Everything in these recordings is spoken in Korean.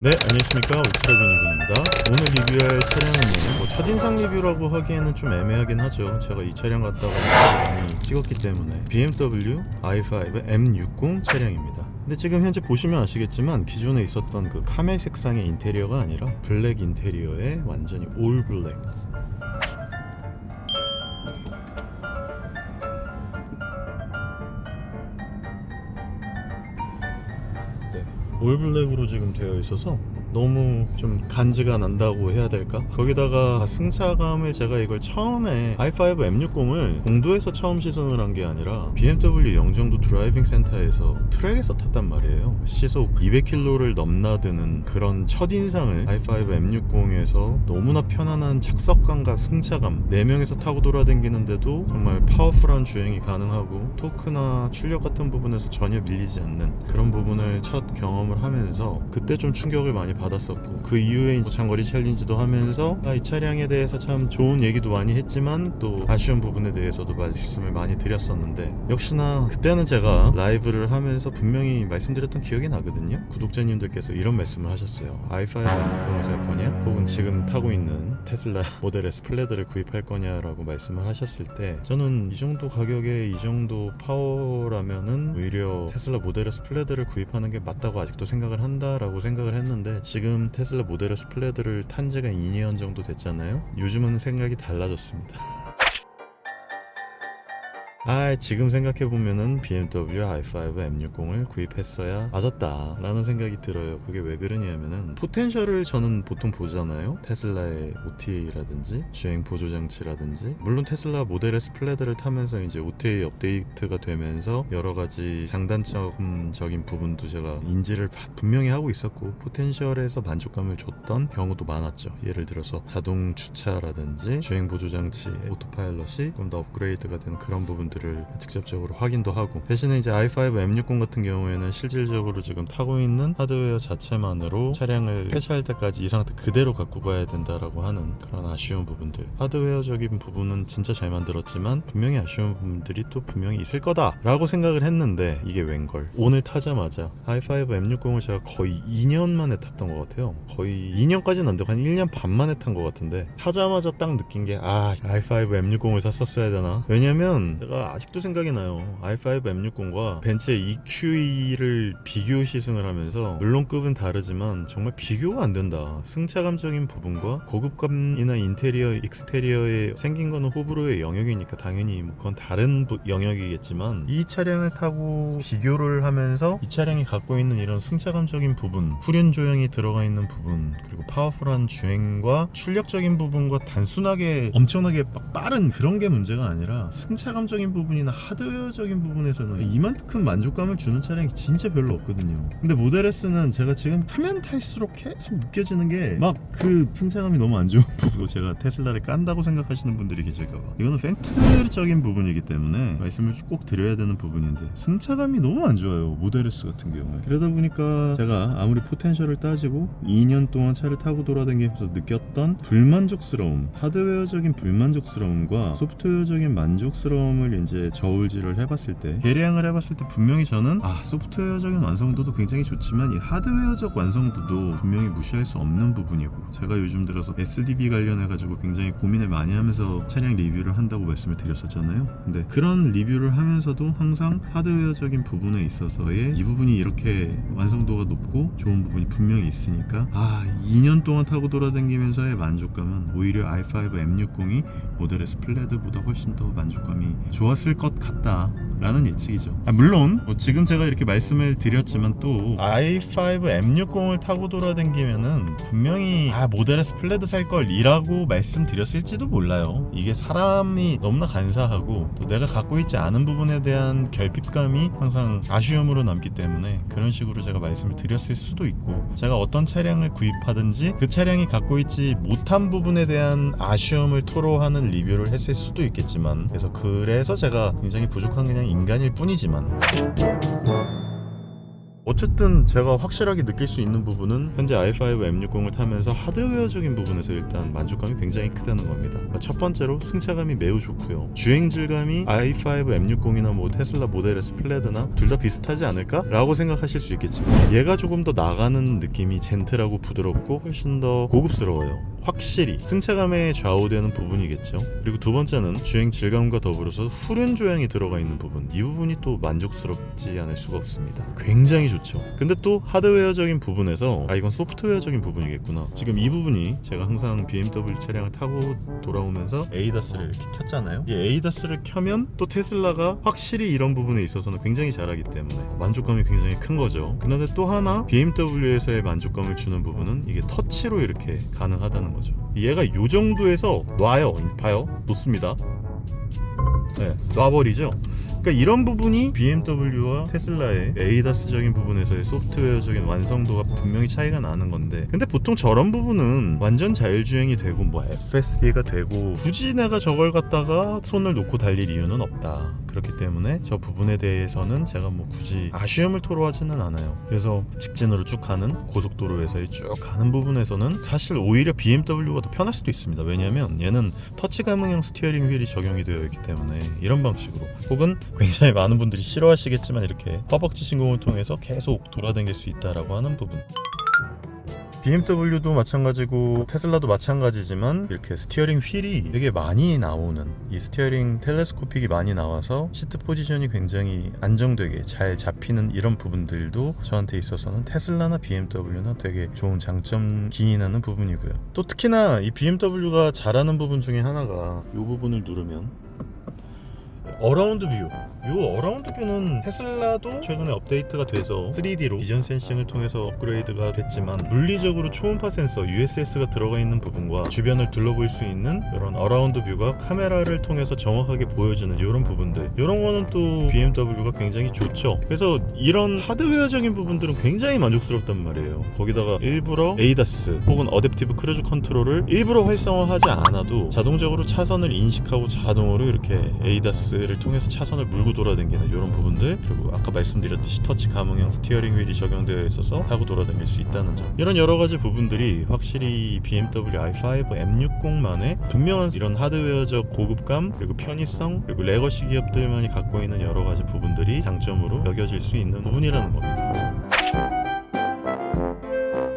네, 안녕하십니까. 울트라비니군입니다. 오늘 리뷰할 차량은 첫인상 리뷰라고 하기에는 좀 애매하긴 하죠. 제가 이 차량 갖다가 많이 찍었기 때문에 BMW i5 M60 차량입니다. 근데 지금 현재 보시면 아시겠지만 기존에 있었던 그 카멜 색상의 인테리어가 아니라 블랙 인테리어에 완전히 올 블랙. 올블랙으로 지금 되어 있어서 너무 좀 간지가 난다고 해야 될까? 거기다가 승차감을 제가 이걸 처음에 i5 M60을 공도에서 처음 시승을 한 게 아니라 BMW 영종도 드라이빙 센터에서 트랙에서 탔단 말이에요. 시속 200km를 넘나드는 그런 첫인상을 i5 M60에서 너무나 편안한 착석감과 승차감 4명에서 타고 돌아다니는데도 정말 파워풀한 주행이 가능하고 토크나 출력 같은 부분에서 전혀 밀리지 않는 그런 부분을 첫 경험을 하면서 그때 좀 충격을 많이 받았었고, 그 이후에 이제 장거리 챌린지도 하면서 이 차량에 대해서 참 좋은 얘기도 많이 했지만 또 아쉬운 부분에 대해서도 말씀을 많이 드렸었는데, 역시나 그때는 제가 라이브를 하면서 분명히 말씀드렸던 기억이 나거든요. 구독자님들께서 이런 말씀을 하셨어요. i5 M60을 살 거냐? 혹은 지금 타고 있는 테슬라 모델 S 플레드를 구입할 거냐라고 말씀을 하셨을 때, 저는 이 정도 가격에 이 정도 파워라면은 오히려 테슬라 모델 S 플레드를 구입하는 게 맞다고 아직도 생각을 한다라고 생각을 했는데, 지금 테슬라 모델 S 플레드를 탄 지가 2년 정도 됐잖아요. 요즘은 생각이 달라졌습니다. 지금 생각해보면은 BMW i5 M60을 구입했어야 맞았다 라는 생각이 들어요. 그게 왜 그러냐면은 포텐셜을 저는 보통 보잖아요. 테슬라의 OTA라든지 주행 보조장치라든지, 물론 테슬라 모델 S 플레드를 타면서 이제 OTA 업데이트가 되면서 여러가지 장단점적인 부분도 제가 인지를 분명히 하고 있었고, 포텐셜에서 만족감을 줬던 경우도 많았죠. 예를 들어서 자동 주차라든지 주행 보조장치, 오토파일럿이 좀 더 업그레이드가 된 그런 부분 들을 직접적으로 확인도 하고, 대신에 이제 i5 M60 같은 경우에는 실질적으로 지금 타고 있는 하드웨어 자체만으로 차량을 폐차할 때까지 이 상태 그대로 갖고 가야 된다라고 하는 그런 아쉬운 부분들, 하드웨어적인 부분은 진짜 잘 만들었지만 분명히 아쉬운 부분들이 또 분명히 있을 거다라고 생각을 했는데, 이게 웬걸 오늘 타자마자 i5 M60을 제가 거의 2년 만에 탔던 것 같아요. 거의 2년까지는 안 되고 한 1년 반 만에 탄 것 같은데, 타자마자 딱 느낀 게 i5 M60을 샀었어야 되나. 왜냐면 제가 아직도 생각이 나요. i5 M60과 벤츠의 EQE를 비교 시승을 하면서, 물론 급은 다르지만 정말 비교가 안 된다. 승차감적인 부분과 고급감이나 인테리어, 익스테리어에 생긴 거는 호불호의 영역이니까 당연히 그건 다른 영역이겠지만, 이 차량을 타고 비교를 하면서 이 차량이 갖고 있는 이런 승차감적인 부분, 후륜 조향이 들어가 있는 부분, 그리고 파워풀한 주행과 출력적인 부분과 단순하게 엄청나게 빠른 그런 게 문제가 아니라 승차감적인 부분이나 하드웨어적인 부분에서는 이만큼 만족감을 주는 차량이 진짜 별로 없거든요. 근데 모델 S는 제가 지금 타면 탈수록 계속 느껴지는 게 막 그 승차감이 너무 안 좋은 부분이고, 제가 테슬라를 깐다고 생각하시는 분들이 계실까봐 이거는 팩트적인 부분이기 때문에 말씀을 꼭 드려야 되는 부분인데, 승차감이 너무 안 좋아요, 모델 S 같은 경우에. 그러다 보니까 제가 아무리 포텐셜을 따지고 2년 동안 차를 타고 돌아다니면서 느꼈던 불만족스러움, 하드웨어적인 불만족스러움과 소프트웨어적인 만족스러움을 이제 저울질을 해봤을 때, 계량을 해봤을 때 분명히 저는 소프트웨어적인 완성도도 굉장히 좋지만 이 하드웨어적 완성도도 분명히 무시할 수 없는 부분이고, 제가 요즘 들어서 SDB 관련해가지고 굉장히 고민을 많이 하면서 차량 리뷰를 한다고 말씀을 드렸었잖아요. 근데 그런 리뷰를 하면서도 항상 하드웨어적인 부분에 있어서의 이 부분이 이렇게 완성도가 높고 좋은 부분이 분명히 있으니까 2년 동안 타고 돌아다니면서의 만족감은 오히려 i5 M60이 모델 S 플레드보다 훨씬 더 만족감이 좋았을 것 같다 라는 예측이죠. 물론 지금 제가 이렇게 말씀을 드렸지만 또 i5 M60을 타고 돌아다니면은 분명히 모델 S 플레드 살걸 이라고 말씀드렸을지도 몰라요. 이게 사람이 너무나 간사하고 또 내가 갖고 있지 않은 부분에 대한 결핍감이 항상 아쉬움으로 남기 때문에 그런 식으로 제가 말씀을 드렸을 수도 있고, 제가 어떤 차량을 구입하든지 그 차량이 갖고 있지 못한 부분에 대한 아쉬움을 토로하는 리뷰를 했을 수도 있겠지만, 그래서 제가 굉장히 부족한 그냥 인간일 뿐이지만, 어쨌든 제가 확실하게 느낄 수 있는 부분은 현재 i5 M60을 타면서 하드웨어적인 부분에서 일단 만족감이 굉장히 크다는 겁니다. 첫 번째로 승차감이 매우 좋고요. 주행 질감이 i5 M60이나 뭐 테슬라 모델 S 플레드나 둘 다 비슷하지 않을까? 라고 생각하실 수 있겠지만 얘가 조금 더 나가는 느낌이 젠틀하고 부드럽고 훨씬 더 고급스러워요. 확실히 승차감에 좌우되는 부분이겠죠. 그리고 두 번째는 주행 질감과 더불어서 후륜 조향이 들어가 있는 부분, 이 부분이 또 만족스럽지 않을 수가 없습니다. 굉장히 좋죠. 근데 또 하드웨어적인 부분에서 이건 소프트웨어적인 부분이겠구나. 지금 이 부분이 제가 항상 BMW 차량을 타고 돌아오면서 ADAS를 이렇게 켰잖아요. 이 ADAS를 켜면 또 테슬라가 확실히 이런 부분에 있어서는 굉장히 잘하기 때문에 만족감이 굉장히 큰 거죠. 그런데 또 하나 BMW에서의 만족감을 주는 부분은 이게 터치로 이렇게 가능하다는 거죠. 얘가 이 정도에서 놔요. 봐요. 놓습니다. 네, 놔버리죠. 그러니까 이런 부분이 BMW와 테슬라의 ADAS적인 부분에서의 소프트웨어적인 완성도가 분명히 차이가 나는 건데, 근데 보통 저런 부분은 완전 자율주행이 되고 뭐 FSD가 되고 굳이 내가 저걸 갖다가 손을 놓고 달릴 이유는 없다. 그렇기 때문에 저 부분에 대해서는 제가 뭐 굳이 아쉬움을 토로하지는 않아요. 그래서 직진으로 쭉 가는 고속도로에서의 쭉 가는 부분에서는 사실 오히려 BMW가 더 편할 수도 있습니다. 왜냐하면 얘는 터치 감응형 스티어링 휠이 적용이 되어 있기 때문에 이런 방식으로, 혹은 굉장히 많은 분들이 싫어하시겠지만 이렇게 허벅지 신공을 통해서 계속 돌아다닐 수 있다라고 하는 부분. BMW도 마찬가지고 테슬라도 마찬가지지만 이렇게 스티어링 휠이 되게 많이 나오는, 이 스티어링 텔레스코픽이 많이 나와서 시트 포지션이 굉장히 안정되게 잘 잡히는 이런 부분들도 저한테 있어서는 테슬라나 BMW나 되게 좋은 장점 기인하는 부분이고요. 또 특히나 이 BMW가 잘하는 부분 중에 하나가 이 부분을 누르면 어라운드 뷰. 이 어라운드 뷰는 테슬라도 최근에 업데이트가 돼서 3D로 비전 센싱을 통해서 업그레이드가 됐지만 물리적으로 초음파 센서 USS가 들어가 있는 부분과 주변을 둘러볼 수 있는 이런 어라운드 뷰가 카메라를 통해서 정확하게 보여주는 이런 부분들, 이런 거는 또 BMW가 굉장히 좋죠. 그래서 이런 하드웨어적인 부분들은 굉장히 만족스럽단 말이에요. 거기다가 일부러 ADAS 혹은 어댑티브 크루즈 컨트롤을 일부러 활성화하지 않아도 자동적으로 차선을 인식하고 자동으로 이렇게 ADAS를 통해서 차선을 물고 돌아다니는 이런 부분들, 그리고 아까 말씀드렸듯이 터치 감응형 스티어링 휠이 적용되어 있어서 타고 돌아다닐 수 있다는 점, 이런 여러 가지 부분들이 확실히 BMW i5 M60만의 분명한 이런 하드웨어적 고급감, 그리고 편의성, 그리고 레거시 기업들만이 갖고 있는 여러 가지 부분들이 장점으로 여겨질 수 있는 부분이라는 겁니다.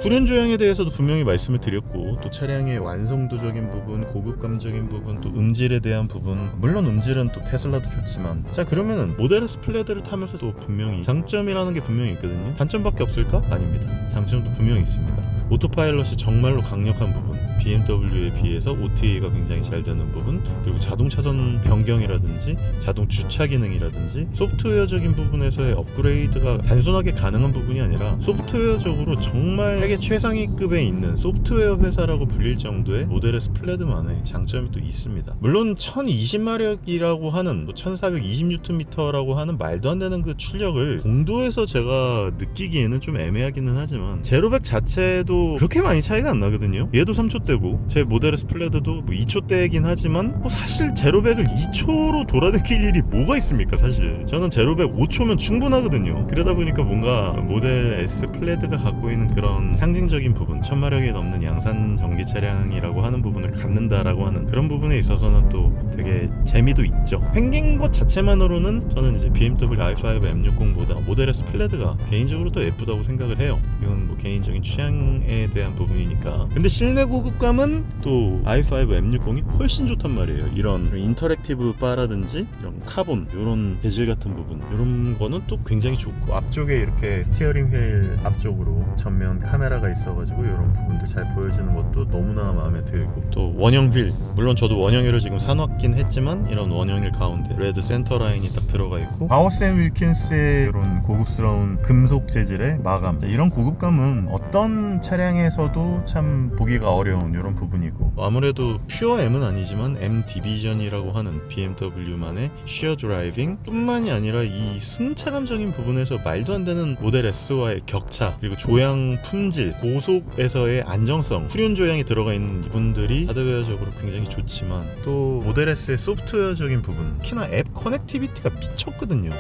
후륜 조향에 대해서도 분명히 말씀을 드렸고, 또 차량의 완성도적인 부분, 고급감적인 부분, 또 음질에 대한 부분, 물론 음질은 또 테슬라도 좋지만, 자 그러면은 모델 S 플레드를 타면서 또 분명히 장점이라는 게 분명히 있거든요. 단점밖에 없을까? 아닙니다. 장점도 분명히 있습니다. 오토파일럿이 정말로 강력한 부분, BMW에 비해서 OTA가 굉장히 잘 되는 부분, 그리고 자동 차선 변경이라든지 자동 주차 기능이라든지 소프트웨어적인 부분에서의 업그레이드가 단순하게 가능한 부분이 아니라 소프트웨어적으로 정말 세계 최상위급에 있는 소프트웨어 회사라고 불릴 정도의 모델 S 플레드만의 장점이 또 있습니다. 물론 1020마력이라고 하는 1420Nm라고 하는 말도 안 되는 그 출력을 공도에서 제가 느끼기에는 좀 애매하기는 하지만 제로백 자체도 그렇게 많이 차이가 안 나거든요. 얘도 3초대고 제 모델 S 플레드도 뭐 2초대이긴 하지만 사실 제로백을 2초로 돌아다닐 일이 뭐가 있습니까? 사실 저는 제로백 5초면 충분하거든요. 그러다 보니까 뭔가 모델 S 플레드가 갖고 있는 그런 상징적인 부분, 1000마력이 넘는 양산 전기 차량이라고 하는 부분을 갖는다라고 하는 그런 부분에 있어서는 또 되게 재미도 있죠. 생긴 것 자체만으로는 저는 이제 BMW i5 M60보다 모델 S 플레드가 개인적으로 더 예쁘다고 생각을 해요. 이건 뭐 개인적인 취향에 대한 부분이니까. 근데 실내 고급감은 또 i5 M60이 훨씬 좋단 말이에요. 이런 인터랙티브 바라든지 이런 카본, 이런 베질 같은 부분, 이런 거는 또 굉장히 좋고, 앞쪽에 이렇게 스티어링 휠 앞쪽으로 전면 카메라가 있어가지고 이런 부분들 잘 보여주는 것도 너무나 마음에 들고, 또 원형 휠, 물론 저도 원형 휠을 지금 사놨긴 했지만 이런 원형 휠 가운데 레드 센터 라인이 딱 들어가 있고, 바워샘 윌킨스의 이런 고급스러운 금속 재질의 마감, 이런 고급감은 어떤 차량에서도 참 보기가 어려운 이런 부분이고, 아무래도 퓨어 M은 아니지만 M 디비전이라고 하는 BMW만의 쉬어 드라이빙 뿐만이 아니라 이 승차감적인 부분에서 말도 안 되는 모델 S와의 격차, 그리고 조향 품질, 고속에서의 안정성, 후륜 조향이 들어가 있는 부분들이 하드웨어적으로 굉장히 좋지만, 또 모델 S의 소프트웨어적인 부분, 특히나 앱 커넥티비티가 미쳤거든요.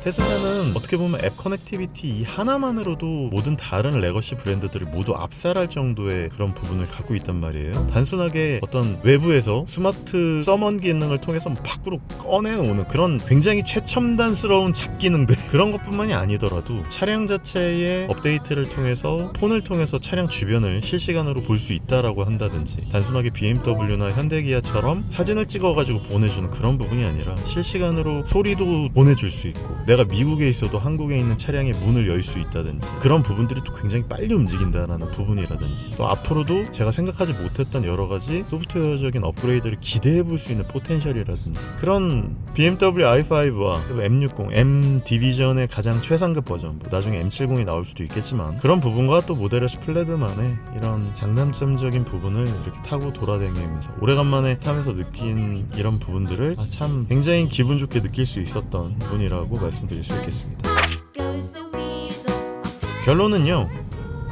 테슬라는 어떻게 보면 앱 커넥티비티 이 하나만으로도 모든 다른 레거시 브랜드들을 모두 압살할 정도의 그런 부분을 갖고 있단 말이에요. 단순하게 어떤 외부에서 스마트 서먼 기능을 통해서 밖으로 꺼내오는 그런 굉장히 최첨단스러운 잡기능들 그런 것뿐만이 아니더라도 차량 자체의 업데이트를 통해서 폰을 통해서 차량 주변을 실시간으로 볼 수 있다라고 한다든지, 단순하게 BMW나 현대기아처럼 사진을 찍어가지고 보내주는 그런 부분이 아니라 실시간으로 소리도 보내줄 수 있고, 내가 미국에 있어도 한국에 있는 차량의 문을 열 수 있다든지, 그런 부분들이 또 굉장히 빨리 움직인다라는 부분이라든지, 또 앞으로도 제가 생각하지 못했던 여러 가지 소프트웨어적인 업그레이드를 기대해 볼 수 있는 포텐셜이라든지, 그런 BMW i5와 M60, M 디비전의 가장 최상급 버전, 나중에 M70이 나올 수도 있겠지만, 그런 부분과 또 모델 S 플레드만의 이런 장단점적인 부분을 이렇게 타고 돌아다니면서 오래간만에 타면서 느낀 이런 부분들을 참 굉장히 기분 좋게 느낄 수 있었던 부분이라고 말씀드릴 수 있겠습니다. 결론은요,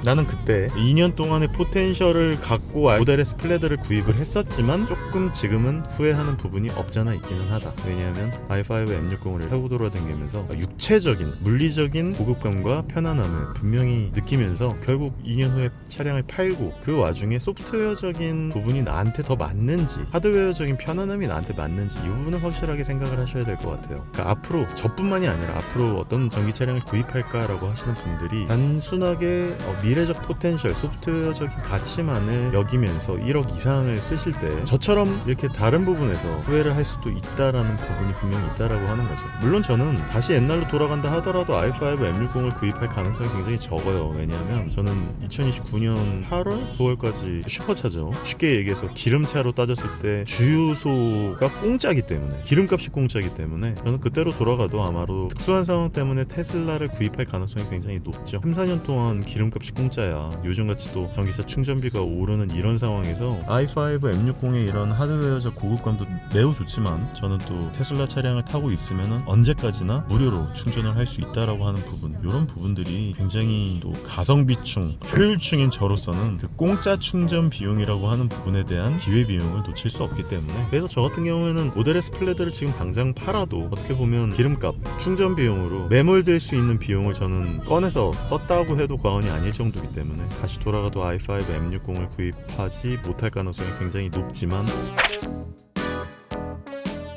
나는 그때 2년 동안의 포텐셜을 갖고 모델 S 플레드를 구입을 했었지만 조금 지금은 후회하는 부분이 없잖아 있기는 하다. 왜냐하면 i5 M60을 타고 돌아다니면서 육체적인, 물리적인 고급감과 편안함을 분명히 느끼면서 결국 2년 후에 차량을 팔고, 그 와중에 소프트웨어적인 부분이 나한테 더 맞는지, 하드웨어적인 편안함이 나한테 맞는지, 이 부분은 확실하게 생각을 하셔야 될 것 같아요. 그러니까 앞으로 저뿐만이 아니라 앞으로 어떤 전기 차량을 구입할까라고 하시는 분들이 단순하게 미래적 포텐셜, 소프트웨어적인 가치만을 여기면서 1억 이상을 쓰실 때 저처럼 이렇게 다른 부분에서 후회를 할 수도 있다라는 부분이 분명히 있다라고 하는 거죠. 물론 저는 다시 옛날로 돌아간다 하더라도 i5 M60을 구입할 가능성이 굉장히 적어요. 왜냐하면 저는 2029년 8월, 9월까지 슈퍼차죠. 쉽게 얘기해서 기름차로 따졌을 때 주유소가 공짜기 때문에, 기름값이 공짜기 때문에 저는 그때로 돌아가도 아마도 특수한 상황 때문에 테슬라를 구입할 가능성이 굉장히 높죠. 3, 4년 동안 기름값이 공짜야. 요즘같이 또 전기차 충전비가 오르는 이런 상황에서 i5 M60의 이런 하드웨어적 고급감도 매우 좋지만, 저는 또 테슬라 차량을 타고 있으면 언제까지나 무료로 충전을 할 수 있다라고 하는 부분, 이런 부분들이 굉장히 또 가성비충, 효율충인 저로서는 그 공짜 충전 비용이라고 하는 부분에 대한 기회비용을 놓칠 수 없기 때문에, 그래서 저 같은 경우에는 모델 S 플레드를 지금 당장 팔아도 어떻게 보면 기름값, 충전 비용으로 매몰될 수 있는 비용을 저는 꺼내서 썼다고 해도 과언이 아닐 정도이기 때문에 다시 돌아가도 i5 M60을 구입하지 못할 가능성이 굉장히 높지만,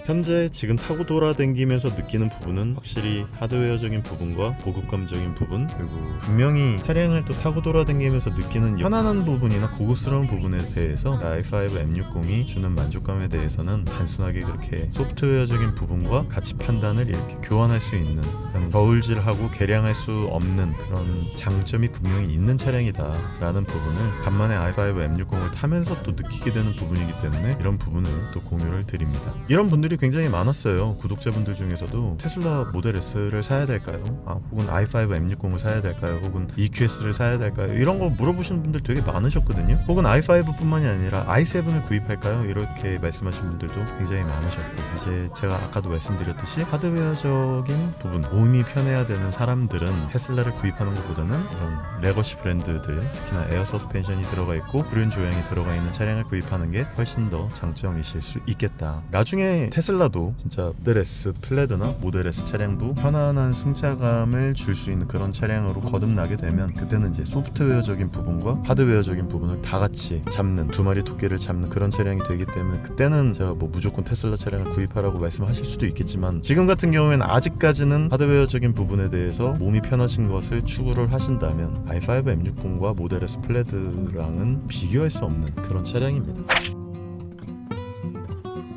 현재 지금 타고 돌아다니면서 느끼는 부분은 확실히 하드웨어적인 부분과 고급감적인 부분, 그리고 분명히 차량을 또 타고 돌아다니면서 느끼는 편안한 부분이나 고급스러운 부분에 대해서 i5 M60이 주는 만족감에 대해서는 단순하게 그렇게 소프트웨어적인 부분과 가치 판단을 이렇게 교환할 수 있는, 저울질하고 계량할 수 없는 그런 장점이 분명히 있는 차량이다 라는 부분을 간만에 i5 M60을 타면서 또 느끼게 되는 부분이기 때문에 이런 부분을 또 공유를 드립니다. 이런 분들이 굉장히 많았어요. 구독자분들 중에서도 테슬라 모델 S를 사야 될까요? 혹은 i5 M60을 사야 될까요? 혹은 EQS를 사야 될까요? 이런 거 물어보시는 분들 되게 많으셨거든요. 혹은 i5 뿐만이 아니라 i7을 구입할까요? 이렇게 말씀하신 분들도 굉장히 많으셨고, 이제 제가 아까도 말씀드렸듯이 하드웨어적인 부분, 몸이 편해야 되는 사람들은 테슬라를 구입하는 것보다는 이런 레거시 브랜드들, 특히나 에어 서스펜션이 들어가 있고 후륜 조향이 들어가 있는 차량을 구입하는 게 훨씬 더 장점이실 수 있겠다. 나중에 테슬라도 진짜 모델 S 플레드나 모델 S 차량도 편안한 승차감을 줄 수 있는 그런 차량으로 거듭나게 되면, 그때는 이제 소프트웨어적인 부분과 하드웨어적인 부분을 다 같이 잡는, 두 마리 토끼를 잡는 그런 차량이 되기 때문에, 그때는 제가 뭐 무조건 테슬라 차량을 구입하라고 말씀하실 수도 있겠지만, 지금 같은 경우에는 아직까지는 하드웨어적인 부분에 대해서 몸이 편하신 것을 추구를 하신다면 i5 M60과 모델 S 플레드랑은 비교할 수 없는 그런 차량입니다.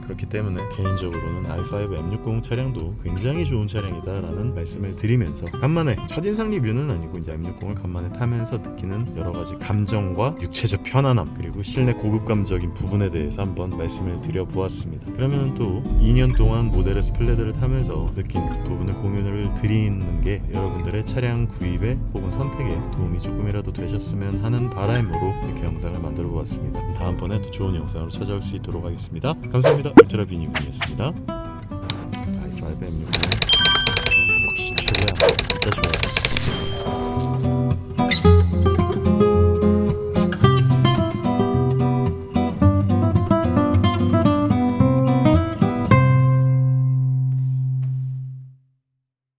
그렇기 때문에 개인적으로는 i5 M60 차량도 굉장히 좋은 차량이다라는 말씀을 드리면서, 간만에 첫인상 리뷰는 아니고 이제 M60을 간만에 타면서 느끼는 여러 가지 감정과 육체적 편안함, 그리고 실내 고급감적인 부분에 대해서 한번 말씀을 드려보았습니다. 그러면 또 2년 동안 모델 S 플레드를 타면서 느낀 부분을 공유를 드리는 게 여러분들의 차량 구입에 혹은 선택에 도움이 조금이라도 되셨으면 하는 바람으로 이렇게 영상을 만들어 보았습니다. 다음번에 또 좋은 영상으로 찾아올 수 있도록 하겠습니다. 감사합니다. 울트라 비니군이었습니다. i5 M60 역시 최고야. 진짜 좋아요.